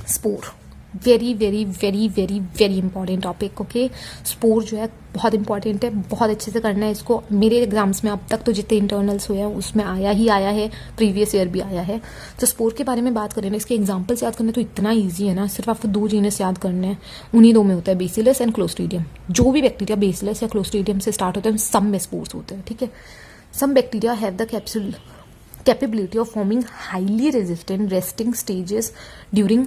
Spore, very very very very very important topic. Okay, spore जो है बहुत important है, बहुत अच्छे से करना है इसको। मेरे एग्जाम्स में अब तक तो जितने इंटरनल्स हुए हैं उसमें आया ही आया है, प्रीवियस ईयर भी आया है। तो स्पोर के बारे में बात करें ना, इसके एग्जाम्पल्स याद करना तो इतना ईजी है ना, सिर्फ आपको 2 जीनस याद करने हैं, उन्हीं 2 में होता है बेसिलस एंड क्लोस्ट्रीडियम। जो भी बैक्टीरिया बेसिलस या क्लोस्ट्रीडियम से स्टार्ट होते हैं सब में स्पोर्स होते हैं, ठीक है। Some bacteria have the capability of forming highly resistant resting stages during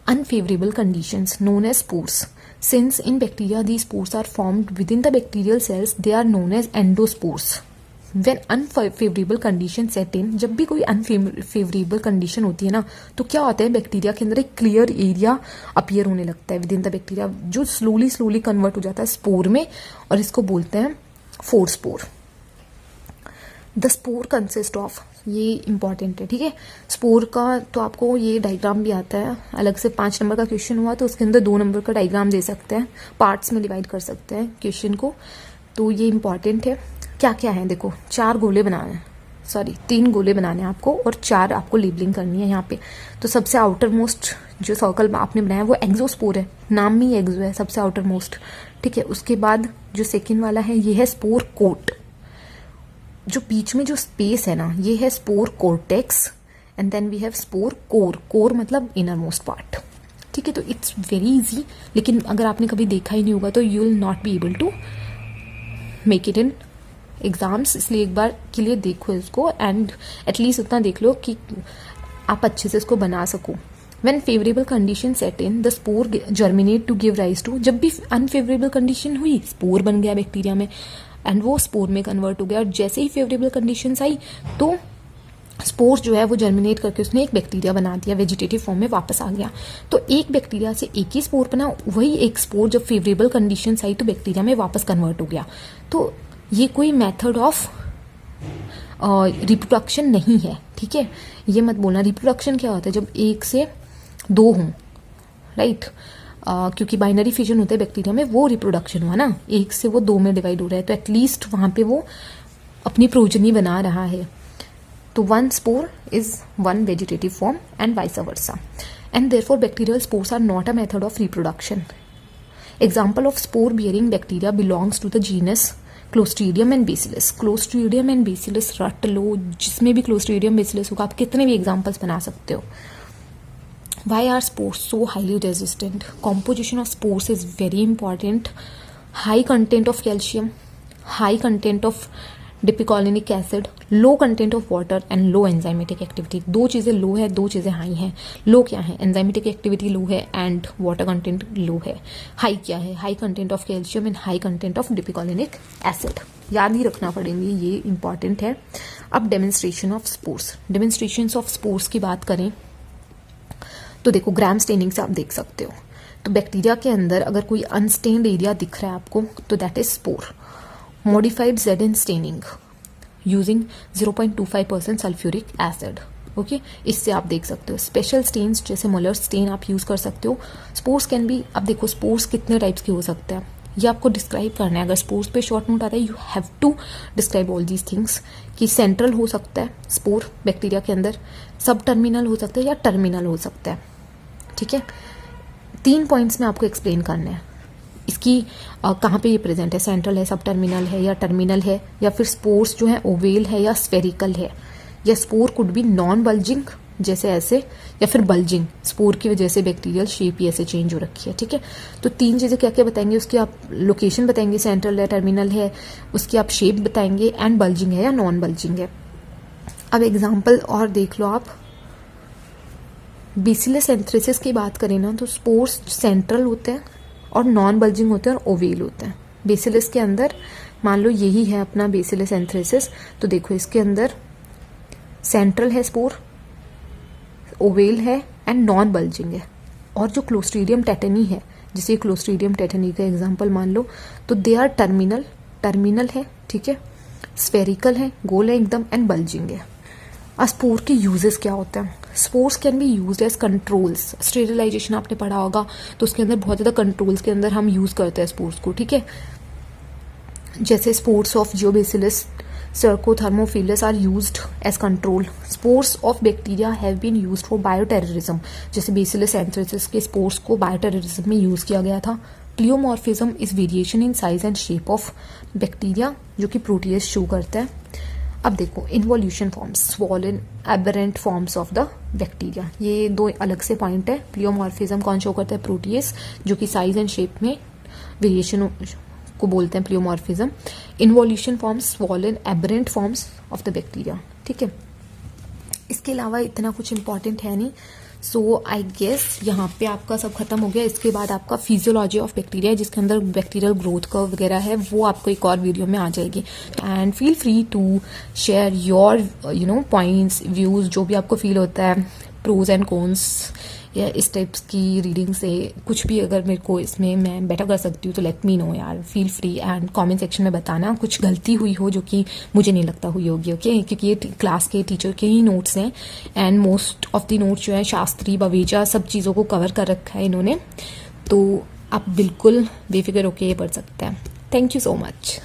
unfavorable conditions known as spores. Since in bacteria these spores are formed within the bacterial cells, they are known as endospores. When unfavorable conditions set in, जब भी कोई unfavorable condition होती है ना, तो क्या होता है बैक्टीरिया के अंदर एक क्लियर एरिया अपीयर होने लगता है विद इन द बैक्टीरिया, जो स्लोली कन्वर्ट हो जाता है स्पोर में, और इसको बोलते हैं four spore. The spore consist of, ये इंपॉर्टेंट है, ठीक है। स्पोर का तो आपको ये डायग्राम भी आता है, अलग से 5 नंबर का क्वेश्चन हुआ तो उसके अंदर 2 नंबर का डायग्राम दे सकते हैं, पार्ट्स में डिवाइड कर सकते हैं क्वेश्चन को, तो ये इंपॉर्टेंट है। क्या क्या है देखो, 4 गोले बनाने हैं, 3 गोले बनाने हैं आपको, और 4 आपको लेबलिंग करनी है यहाँ पे। तो सबसे आउटर मोस्ट जो सर्कल आपने बनाया वो एक्सोस्पोर है, नाम में ही एक्सो है, सबसे आउटर मोस्ट, ठीक है। उसके बाद जो सेकेंड वाला है ये है स्पोर कोट, जो बीच में जो स्पेस है ना ये है spore cortex, and then we have spore core, core मतलब इनर मोस्ट पार्ट, ठीक है। तो इट्स वेरी इजी, लेकिन अगर आपने कभी देखा ही नहीं होगा तो you will not be able to make it in exams, इसलिए एक बार के लिए देखो इसको, एंड एटलीस्ट उतना देख लो कि आप अच्छे से इसको बना सको। When favorable condition set in, the spore germinate to give rise to, जब भी unfavorable condition हुई स्पोर बन गया बैक्टीरिया में एंड वो स्पोर में कन्वर्ट हो गया, और जैसे ही फेवरेबल कंडीशंस आई तो स्पोर जो है वो जर्मिनेट करके उसने एक बैक्टीरिया बना दिया, वेजिटेटिव फॉर्म में वापस आ गया। तो एक बैक्टीरिया से एक ही स्पोर बना, वही एक स्पोर जब फेवरेबल कंडीशंस आई तो बैक्टीरिया में वापस कन्वर्ट हो गया। तो ये कोई मेथड ऑफ रिप्रोडक्शन नहीं है, ठीक है। ये मत बोलना रिप्रोडक्शन क्या होता है, जब 1 से 2 हों, राइट, क्योंकि बाइनरी फिजन होता है बैक्टीरिया में, वो रिप्रोडक्शन हुआ ना, 1 से वो 2 में डिवाइड हो रहा है, तो एटलीस्ट वहां पे वो अपनी प्रोजनी बना रहा है। तो 1 spore is 1 vegetative form and vice versa, and therefore bacterial spores are not a method of reproduction. Example of spore bearing bacteria belongs to the genus Clostridium and Bacillus. Clostridium and Bacillus रट लो, जिसमें भी clostridium bacillus होगा आप कितने भी examples बना सकते हो। Why are spores so highly resistant? Composition of spores is very important. High content of calcium, high content of dipicolinic acid, low content of water and low enzymatic activity. 2 चीजें लो है, 2 चीजें हाई हैं। लो क्या है, enzymatic activity लो है and water content लो है। High क्या है, high content of calcium and high content of dipicolinic acid। याद ही रखना पड़ेंगे, ये इंपॉर्टेंट है। अब demonstration of spores, demonstration of spores की बात करें तो देखो ग्राम स्टेनिंग से आप देख सकते हो। तो बैक्टीरिया के अंदर अगर कोई अनस्टेन्ड एरिया दिख रहा है आपको तो that is spore. Modified ZN staining using 0.25% sulphuric acid, okay, इससे आप देख सकते हो। स्पेशल स्टेन्स जैसे मोलर स्टेन आप यूज कर सकते हो। स्पोर्स कैन बी, अब देखो स्पोर्स कितने टाइप्स के हो सकते हैं ये आपको डिस्क्राइब करना है। अगर स्पोर्स पे शॉर्ट नोट आता है you have to describe all these things, कि सेंट्रल हो सकता है स्पोर बैक्टीरिया के अंदर, सब टर्मिनल हो सकता है या टर्मिनल हो सकता है, ठीक है। 3 पॉइंट्स में आपको एक्सप्लेन करना है इसकी कहाँ पे ये प्रेजेंट है, सेंट्रल है, सब टर्मिनल है या टर्मिनल है, या फिर स्पोर्स जो है ओवेल है या स्फेरिकल है, या spore could be non bulging जैसे ऐसे, या फिर बल्जिंग, स्पोर की वजह से बैक्टीरियल शेप ही ऐसे चेंज हो रखी है, ठीक है। तो 3 चीजें क्या क्या बताएंगे, उसकी आप लोकेशन बताएंगे, सेंट्रल है, टर्मिनल है, उसकी आप शेप बताएंगे, एंड बल्जिंग है या नॉन बल्जिंग है। अब एग्जाम्पल और देख लो आप, बेसिलस एंथ्रेसिस की बात करें ना तो स्पोर्स सेंट्रल होते हैं और नॉन बल्जिंग होते हैं और ओवेल होते हैं। बेसिलस के अंदर मान लो यही है अपना बेसिलस एंथ्रेसिस, तो देखो इसके अंदर सेंट्रल है स्पोर, ओवेल है एंड नॉन बल्जिंग है। और जो क्लोस्ट्रीडियम टेटनी है, जिसे क्लोस्ट्रीडियम टेटनी का एग्जांपल मान लो, तो दे आर टर्मिनल है, ठीक है, स्फेरिकल है, गोल है एकदम, एंड बल्जिंग है। स्पोर के यूजेस क्या होते हैं, spores can be used as controls. Sterilization आपने पढ़ा होगा तो उसके अंदर बहुत ज़्यादा कंट्रोल्स के अंदर हम यूज करते हैं स्पोर्स को, ठीक है। जैसे spores of Geobacillus stearothermophilus are used as control. Spores of bacteria have been used for bioterrorism. जैसे बेसिलस एंथ्रेसिस के स्पोर्स को बायोटेररिज्म में यूज किया गया था. Pleomorphism is variation in size and shape of bacteria, जो कि प्रोटीज शो करता है. अब देखो involution forms, swollen aberrant forms of the bacteria. ये दो अलग से पॉइंट है. प्लियोमॉर्फिज्म कौन शो करता है? प्रोटीज, जो कि साइज एंड शेप में वेरिएशन को बोलते हैं प्लियोमॉर्फिज्म. Involution forms, swollen aberrant forms of the bacteria. ठीक है, इसके अलावा इतना कुछ इंपॉर्टेंट है नहीं. सो आई गेस यहाँ पे आपका सब खत्म हो गया. इसके बाद आपका फिजियोलॉजी ऑफ बैक्टीरिया, जिसके अंदर बैक्टीरियल ग्रोथ कर्व वगैरह है, वो आपको एक और वीडियो में आ जाएगी. And feel free to share your points, views, जो भी आपको फील होता है, प्रोज एंड कॉन्स या इस टाइप्स की रीडिंग से कुछ भी अगर मेरे को इसमें मैं बेटर कर सकती हूँ तो लेट मी नो यार. Feel free and comment section में बताना कुछ गलती हुई हो जो कि मुझे नहीं लगता हुई होगी. ओके, क्योंकि ये क्लास के टीचर के ही नोट्स हैं and most of the notes जो है शास्त्री बवेजा सब चीज़ों को कवर कर रखा है इन्होंने. तो आप बिल्कुल बेफिक्र होके ये पढ़ सकते हैं. Thank you so much.